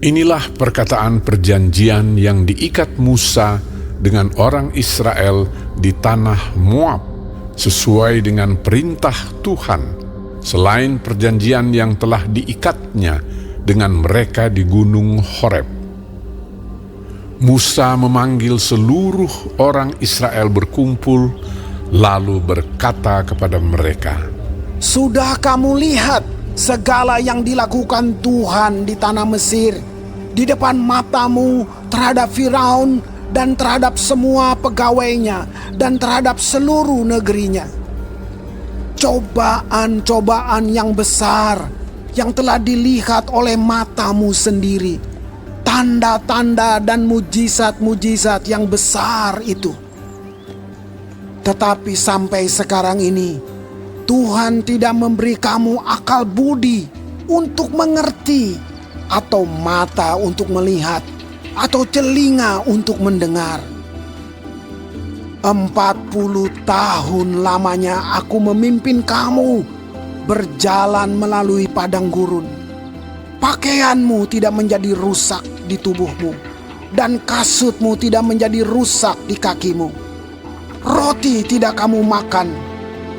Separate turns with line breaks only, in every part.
Inilah perkataan perjanjian yang diikat Musa dengan orang Israel di tanah Moab, sesuai dengan perintah Tuhan, selain perjanjian yang telah diikatnya dengan mereka di Gunung Horeb. Musa memanggil seluruh orang Israel berkumpul, lalu berkata kepada mereka,
"Sudah kamu lihat segala yang dilakukan Tuhan di tanah Mesir, di depan matamu terhadap Firaun dan terhadap semua pegawainya dan terhadap seluruh negerinya. Cobaan-cobaan yang besar yang telah dilihat oleh matamu sendiri, tanda-tanda dan mujizat-mujizat yang besar itu. Tetapi sampai sekarang ini, Tuhan tidak memberi kamu akal budi untuk mengerti, atau mata untuk melihat, atau telinga untuk mendengar. 40 tahun lamanya aku memimpin kamu berjalan melalui padang gurun. Pakaianmu tidak menjadi rusak di tubuhmu, dan kasutmu tidak menjadi rusak di kakimu. Roti tidak kamu makan,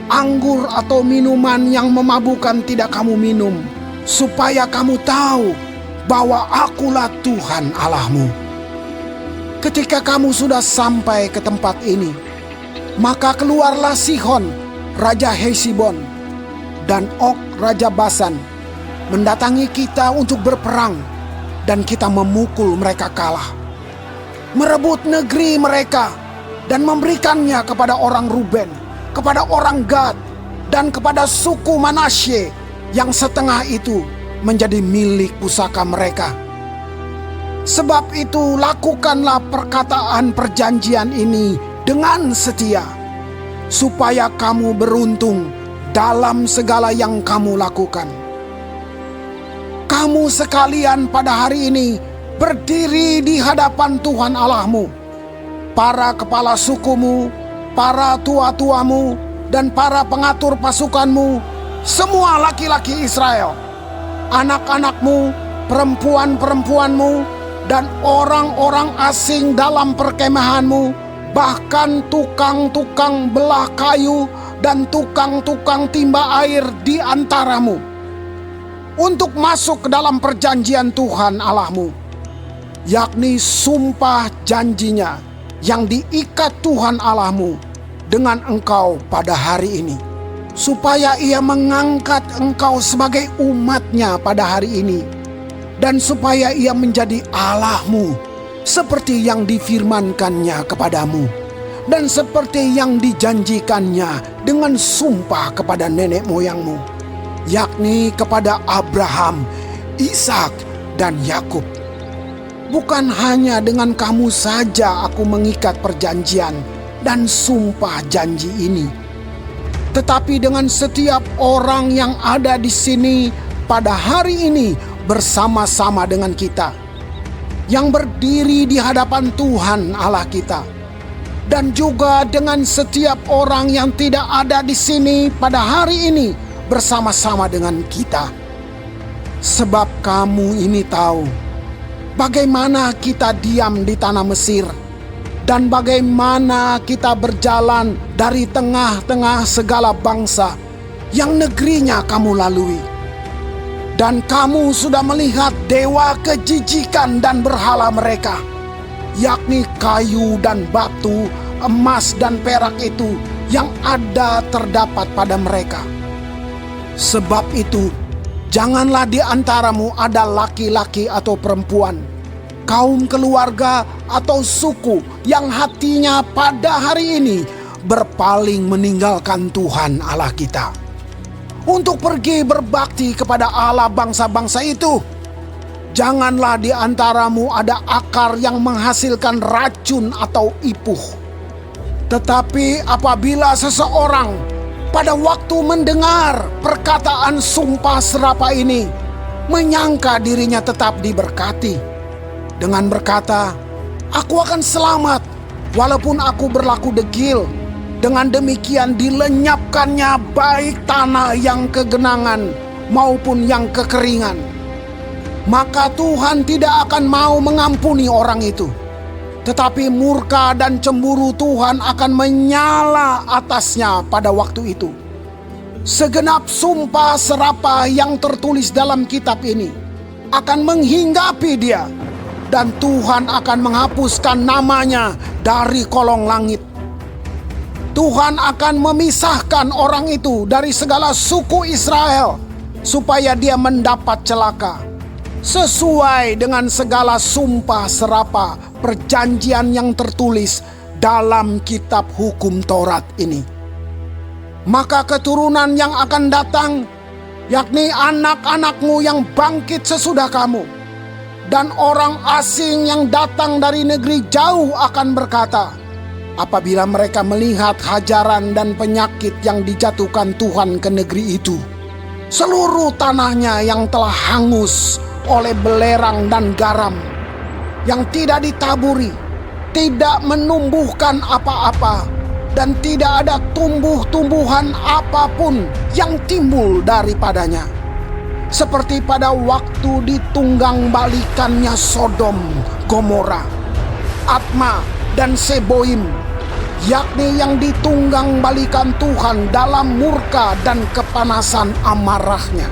anggur atau minuman yang memabukkan tidak kamu minum, supaya kamu tahu bahwa akulah Tuhan Allahmu. Ketika kamu sudah sampai ke tempat ini, maka keluarlah Sihon, Raja Hesibon, dan Og, Raja Basan, mendatangi kita untuk berperang, dan kita memukul mereka kalah, merebut negeri mereka, dan memberikannya kepada orang Ruben, kepada orang Gad, dan kepada suku Manasye, yang setengah itu menjadi milik pusaka mereka. Sebab itu lakukanlah perkataan perjanjian ini dengan setia, supaya kamu beruntung dalam segala yang kamu lakukan. Kamu sekalian pada hari ini berdiri di hadapan Tuhan Allahmu, para kepala sukumu, para tua-tuamu, dan para pengatur pasukanmu, semua laki-laki Israel, anak-anakmu, perempuan-perempuanmu, dan orang-orang asing dalam perkemahanmu, bahkan tukang-tukang belah kayu dan tukang-tukang timba air di antaramu, untuk masuk ke dalam perjanjian Tuhan Allahmu, yakni sumpah janjinya yang diikat Tuhan Allahmu dengan engkau pada hari ini, supaya ia mengangkat engkau sebagai umatnya pada hari ini, dan supaya ia menjadi Allahmu seperti yang difirmankannya kepadamu, dan seperti yang dijanjikannya dengan sumpah kepada nenek moyangmu, yakni kepada Abraham, Ishak, dan Yakub. Bukan hanya dengan kamu saja aku mengikat perjanjian dan sumpah janji ini, tetapi dengan setiap orang yang ada di sini pada hari ini bersama-sama dengan kita, yang berdiri di hadapan Tuhan Allah kita, dan juga dengan setiap orang yang tidak ada di sini pada hari ini bersama-sama dengan kita. Sebab kamu ini tahu bagaimana kita diam di tanah Mesir, dan bagaimana kita berjalan dari tengah-tengah segala bangsa yang negerinya kamu lalui. Dan kamu sudah melihat dewa kejijikan dan berhala mereka, yakni kayu dan batu, emas dan perak itu yang ada terdapat pada mereka. Sebab itu, janganlah di antaramu ada laki-laki atau perempuan, kaum keluarga atau suku yang hatinya pada hari ini berpaling meninggalkan Tuhan Allah kita, untuk pergi berbakti kepada Allah bangsa-bangsa itu. Janganlah di antaramu ada akar yang menghasilkan racun atau ipuh. Tetapi apabila seseorang pada waktu mendengar perkataan sumpah serapa ini menyangka dirinya tetap diberkati dengan berkata, "Aku akan selamat walaupun aku berlaku degil," dengan demikian dilenyapkannya baik tanah yang kegenangan maupun yang kekeringan. maka Tuhan tidak akan mau mengampuni orang itu. Tetapi murka dan cemburu Tuhan akan menyala atasnya pada waktu itu. Segenap sumpah serapah yang tertulis dalam kitab ini akan menghinggapi dia, dan Tuhan akan menghapuskan namanya dari kolong langit. Tuhan akan memisahkan orang itu dari segala suku Israel, supaya dia mendapat celaka, sesuai dengan segala sumpah serapah perjanjian yang tertulis dalam kitab hukum Taurat ini. Maka keturunan yang akan datang, yakni anak-anakmu yang bangkit sesudah kamu, dan orang asing yang datang dari negeri jauh akan berkata, apabila mereka melihat hajaran dan penyakit yang dijatuhkan Tuhan ke negeri itu, seluruh tanahnya yang telah hangus oleh belerang dan garam, yang tidak ditaburi, tidak menumbuhkan apa-apa, dan tidak ada tumbuh-tumbuhan apapun yang timbul daripadanya. Seperti pada waktu ditunggang balikannya Sodom, Gomora, Atma, dan Seboim, yakni yang ditunggang balikan Tuhan dalam murka dan kepanasan amarahnya.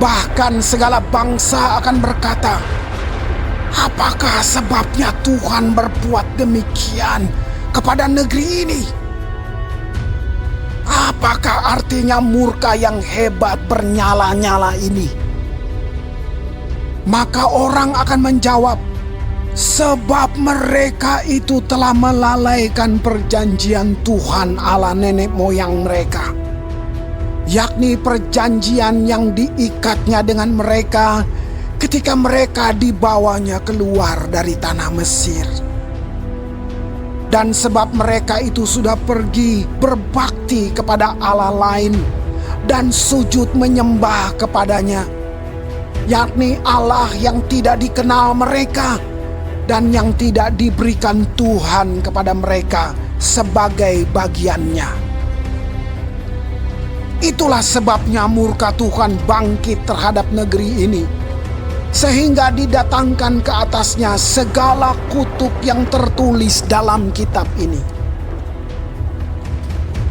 Bahkan segala bangsa akan berkata, apakah sebabnya Tuhan berbuat demikian kepada negeri ini? Apakah artinya murka yang hebat bernyala-nyala ini? Maka orang akan menjawab, sebab mereka itu telah melalaikan perjanjian Tuhan Allah nenek moyang mereka, yakni perjanjian yang diikatnya dengan mereka ketika mereka dibawanya keluar dari tanah Mesir. Dan sebab mereka itu sudah pergi berbakti kepada Allah lain dan sujud menyembah kepadanya, yakni Allah yang tidak dikenal mereka dan yang tidak diberikan Tuhan kepada mereka sebagai bagiannya. Itulah sebabnya murka Tuhan bangkit terhadap negeri ini, sehingga didatangkan ke atasnya segala kutuk yang tertulis dalam kitab ini.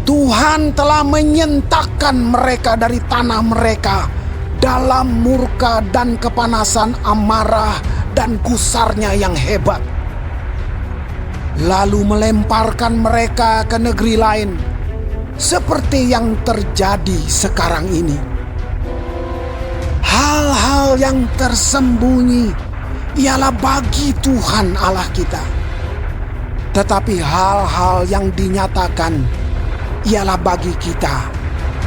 Tuhan telah menyentakkan mereka dari tanah mereka dalam murka dan kepanasan amarah dan gusarnya yang hebat, lalu melemparkan mereka ke negeri lain, seperti yang terjadi sekarang ini. Hal-hal yang tersembunyi ialah bagi Tuhan Allah kita, tetapi hal-hal yang dinyatakan ialah bagi kita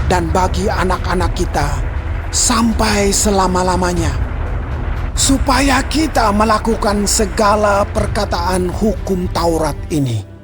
dan bagi anak-anak kita sampai selama-lamanya, supaya kita melakukan segala perkataan hukum Taurat ini.